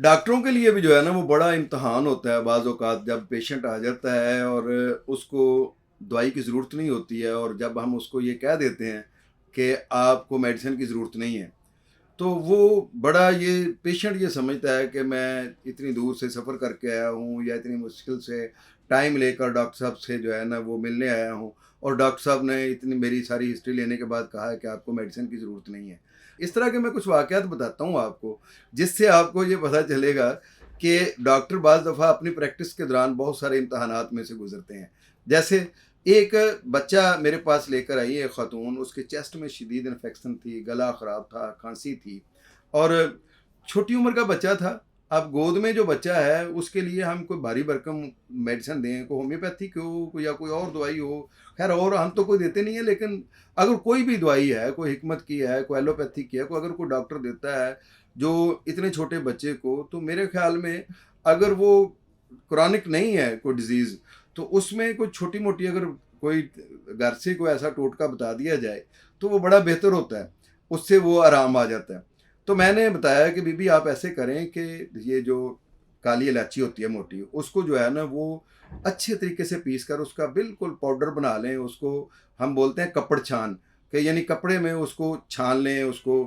डॉक्टरों के लिए भी जो है ना वो बड़ा इम्तहान होता है बाज़ औक़ात जब पेशेंट आ जाता है और उसको दवाई की ज़रूरत नहीं होती है और जब हम उसको ये कह देते हैं कि आपको मेडिसिन की ज़रूरत नहीं है, तो वो बड़ा ये पेशेंट ये समझता है कि मैं इतनी दूर से सफ़र करके आया हूँ या इतनी मुश्किल से टाइम लेकर डॉक्टर साहब से जो है ना वो मिलने आया हूँ और डॉक्टर साहब ने इतनी मेरी सारी हिस्ट्री लेने के बाद कहा है कि आपको मेडिसिन की ज़रूरत नहीं है। इस तरह के मैं कुछ वाक़यात बताता हूँ आपको, जिससे आपको ये पता चलेगा कि डॉक्टर बाज़ दफ़ा अपनी प्रैक्टिस के दौरान बहुत सारे इम्तहानात में से गुज़रते हैं। जैसे एक बच्चा मेरे पास लेकर आई एक ख़ातून, उसके चेस्ट में शदीद इन्फेक्शन थी, गला ख़राब था, खांसी थी और छोटी उम्र का बच्चा था। अब गोद में जो बच्चा है उसके लिए हम कोई भारी भरकम मेडिसिन दें, कोई होम्योपैथिक हो या कोई और दवाई हो, खैर और हम तो कोई देते नहीं है, लेकिन अगर कोई भी दवाई है, कोई हिकमत की है, कोई एलोपैथिक की है, कोई अगर कोई डॉक्टर देता है जो इतने छोटे बच्चे को, तो मेरे ख़्याल में अगर वो क्रॉनिक नहीं है कोई डिज़ीज़, तो उसमें कोई छोटी-मोटी अगर कोई घर से कोई ऐसा टोटका बता दिया जाए, तो वो बड़ा बेहतर होता है, उससे वो आराम आ जाता है। तो मैंने बताया कि बीबी आप ऐसे करें कि ये जो काली इलायची होती है मोटी, उसको जो है ना वो अच्छे तरीके से पीस कर उसका बिल्कुल पाउडर बना लें, उसको हम बोलते हैं कपड़ छान, कि यानी कपड़े में उसको छान लें उसको,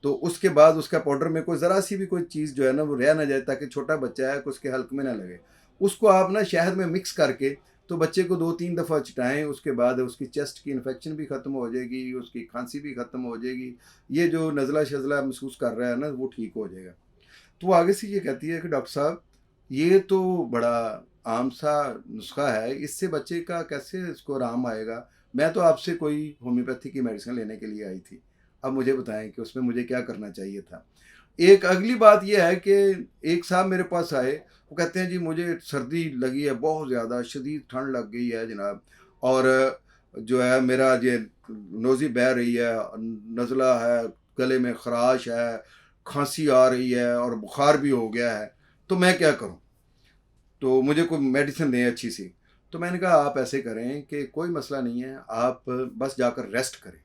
तो उसके बाद उसका पाउडर में कोई ज़रा सी भी कोई चीज़ जो है ना वो रह ना जाए, ताकि छोटा बच्चा है कि उसके हल्क में ना लगे। उसको आप ना शहद में मिक्स करके तो बच्चे को 2-3 दफ़ा चटाएँ, उसके बाद उसकी चेस्ट की इन्फेक्शन भी ख़त्म हो जाएगी, उसकी खांसी भी ख़त्म हो जाएगी, ये जो नज़ला-शज़ला महसूस कर रहा है ना वो ठीक हो जाएगा। तो वो आगे से ये कहती है कि डॉक्टर साहब, ये तो बड़ा आम सा नुस्खा है, इससे बच्चे का कैसे इसको आराम आएगा? मैं तो आपसे कोई होम्योपैथी की मेडिसिन लेने के लिए आई थी। अब मुझे बताएँ कि उसमें मुझे क्या करना चाहिए था? एक अगली बात ये है कि एक साहब मेरे पास आए, वो कहते हैं जी मुझे सर्दी लगी है बहुत ज़्यादा, शदीद ठंड लग गई है जनाब, और जो है मेरा ये नोज़ी बह रही है, नज़ला है, गले में ख़राश है, खांसी आ रही है और बुखार भी हो गया है, तो मैं क्या करूं? तो मुझे कोई मेडिसिन दें अच्छी सी। तो मैंने कहा आप ऐसे करें कि कोई मसला नहीं है, आप बस जाकर रेस्ट करें,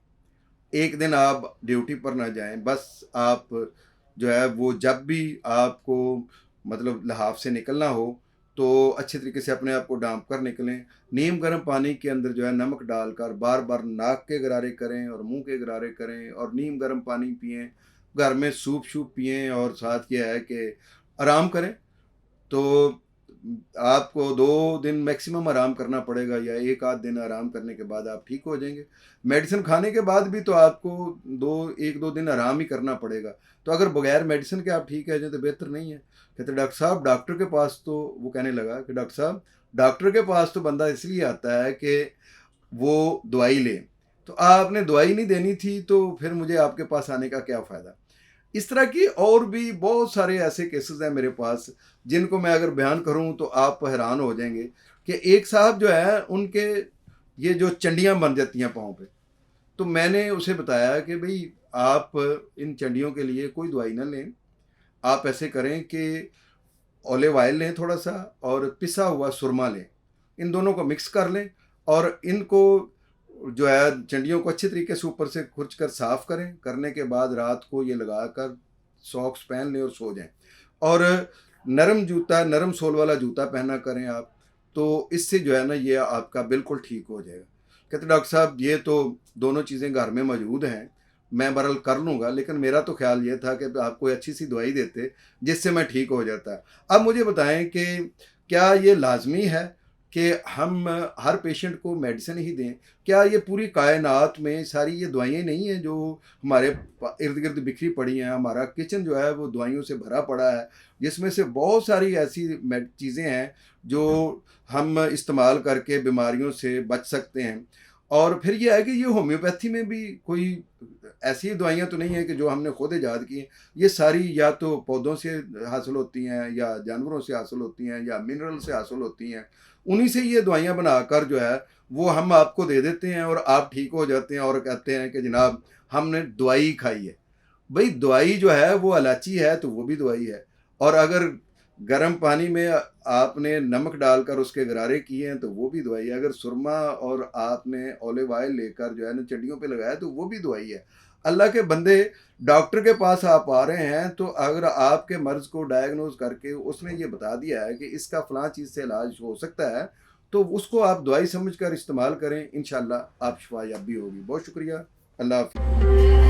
एक दिन आप ड्यूटी पर ना जाएं, बस आप जो है वो जब भी आपको मतलब लहाफ से निकलना हो तो अच्छे तरीके से अपने आप को ढांप कर निकलें। नीम गर्म पानी के अंदर जो है नमक डालकर बार बार नाक के गरारे करें और मुंह के गरारे करें और नीम गर्म पानी पिएं, घर में सूप शूप पिएं और साथ यह है कि आराम करें। तो आपको 2 दिन मैक्सिमम आराम करना पड़ेगा या 1 आध दिन आराम करने के बाद आप ठीक हो जाएँगे। मेडिसिन खाने के बाद भी तो आपको 1-2 दिन आराम ही करना पड़ेगा। तो अगर बगैर मेडिसिन के आप ठीक है जाएँ तो बेहतर नहीं है। कहते डॉक्टर साहब डॉक्टर के पास तो वो कहने लगा कि डॉक्टर साहब डॉक्टर के पास तो बंदा इसलिए आता है कि वो दवाई ले। तो आपने दवाई नहीं देनी थी तो फिर मुझे आपके पास आने का क्या फ़ायदा? इस तरह की और भी बहुत सारे ऐसे केसेस हैं मेरे पास, जिनको मैं अगर बयान करूं तो आप हैरान हो जाएंगे कि एक साहब जो है उनके ये जो चंडियां बन जाती हैं पाँव पे, तो मैंने उसे बताया कि भाई आप इन चंडियों के लिए कोई दवाई ना लें, आप ऐसे करें कि ऑलिव ऑयल लें थोड़ा सा और पिसा हुआ सुरमा लें, इन दोनों को मिक्स कर लें और इनको जो है चंडियों को अच्छे तरीके से ऊपर से खुरच कर साफ करें, करने के बाद रात को ये लगाकर सॉक्स पहन लें और सो जाएं। और नरम जूता, नरम सोल वाला जूता पहना करें आप, तो इससे जो है ना ये आपका बिल्कुल ठीक हो जाएगा। कहते डॉक्टर साहब ये तो दोनों चीज़ें घर में मौजूद हैं, मैं बहरहाल कर लूँगा, लेकिन मेरा तो ख्याल ये था कि आप कोई अच्छी सी दवाई देते जिससे मैं ठीक हो जाता। अब मुझे बताएं कि क्या ये लाजमी है कि हम हर पेशेंट को मेडिसिन ही दें? क्या ये पूरी कायनात में सारी ये दवाइयाँ नहीं हैं जो हमारे इर्द गिर्द बिखरी पड़ी हैं? हमारा किचन जो है वो दवाइयों से भरा पड़ा है, जिसमें से बहुत सारी ऐसी चीज़ें हैं जो हम इस्तेमाल करके बीमारियों से बच सकते हैं। और फिर ये है कि ये होम्योपैथी में भी कोई ऐसी दवाइयाँ तो नहीं है कि जो हमने खुद ईजाद की हैं। ये सारी या तो पौधों से हासिल होती हैं या जानवरों से हासिल होती हैं या मिनरल से हासिल होती हैं। उन्हीं से ये दवाइयाँ बनाकर जो है वो हम आपको दे देते हैं और आप ठीक हो जाते हैं और कहते हैं कि जनाब हमने दवाई खाई है। भाई दवाई जो है वो इलायची है तो वो भी दवाई है, और अगर गर्म पानी में आपने नमक डालकर उसके गरारे किए हैं तो वो भी दवाई है, अगर सुरमा और आपने ऑलिव ऑयल लेकर जो है ना चड्डियों पे लगाया तो वो भी दवाई है। अल्लाह के बंदे, डॉक्टर के पास आप आ रहे हैं, तो अगर आपके मर्ज़ को डायग्नोज़ करके उसने ये बता दिया है कि इसका फ़लाँ चीज़ से इलाज हो सकता है, तो उसको आप दवाई समझकर इस्तेमाल करें, इंशाअल्लाह आप शिफ़ा याब भी होगी। बहुत शुक्रिया। अल्लाह हाफ़िज़।